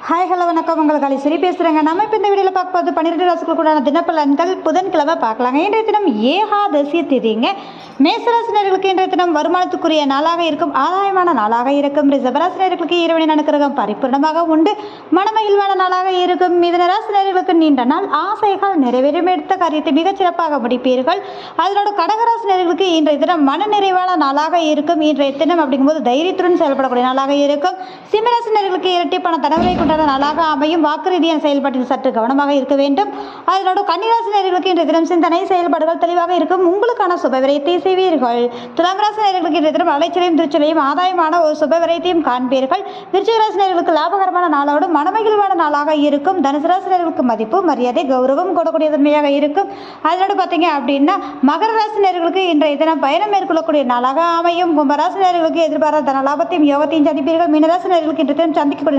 Hi hello வணக்கம். உங்கள் காலேஸ்வரி பேசுகிறேங்க. நம்ம இப்போ இந்த வீடியோவில் பார்க்க போது 12 ராசிகளுக்குண்டான தினப்பலன்கள் புதன்கிழமை பார்க்கலாங்க. இன்றைய தினம் ஏகாதசி திதிங்க. மேசராசினர்களுக்கு இன்றைய தினம் வருமானத்துக்குரிய நாளாக இருக்கும், ஆதாயமான நாளாக இருக்கும். ரிஷபராசினர்களுக்கு இறைவனின் அனுக்கிரகம் பரிபூர்ணமாக உண்டு, மனமகிழ்வான நாளாக இருக்கும். மிதுனராசினர்களுக்கு நீண்ட நாள் ஆசைகள் நிறைவேறும், எடுத்த காரியத்தை மிகச்சிறப்பாக முடிப்பீர்கள். அதனோட கடகராசினர்களுக்கு இன்றைய தினம் மன நிறைவான நாளாக இருக்கும். இன்றைய தினம் அப்படிங்கும்போது தைரியத்துடன் செயல்படக்கூடிய நாளாக இருக்கும். சிம்மராசினர்களுக்கு இரட்டிப்பான தடவை கொண்ட நாளாக அமையும். வாக்கு ரீதியான செயல்பாட்டில் சற்று கவனமாக இருக்க வேண்டும். அதனோட கன்னிராசினர்களுக்கு இன்றைய தினம் சிந்தனை செயல்பாடுகள் தெளிவாக இருக்கும், உங்களுக்கான சுப விரயத்தை செய்வீர்கள். துலாம் ராசினர்களுக்கு இன்றைய தினம் அலைச்சலையும் திருச்சலையும் ஆதாயமான ஒரு சுப விரயத்தையும் காண்பீர்கள். விருச்சிக ராசினர்களுக்கு லாபகரமான நாளோடு மனமகிழ்வான நாளாக இருக்கும். தனுசு ராசினர்களுக்கு மதிப்பு மரியாதை கௌரவம் கொடுக்கக்கூடிய தன்மையாக இருக்கும். அதனோடு பார்த்தீங்க அப்படின்னா மகர ராசினர்களுக்கு இன்றைய தினம் பயணம் மேற்கொள்ளக்கூடிய நாளாக அமையும். கும்பராசினர்களுக்கு எதிர்பாராத தன லாபத்தையும் யோகத்தையும் சந்திப்பீர்கள். மீனராசினர்களுக்கு இன்றைய தினம் சந்திக்கக்கூடிய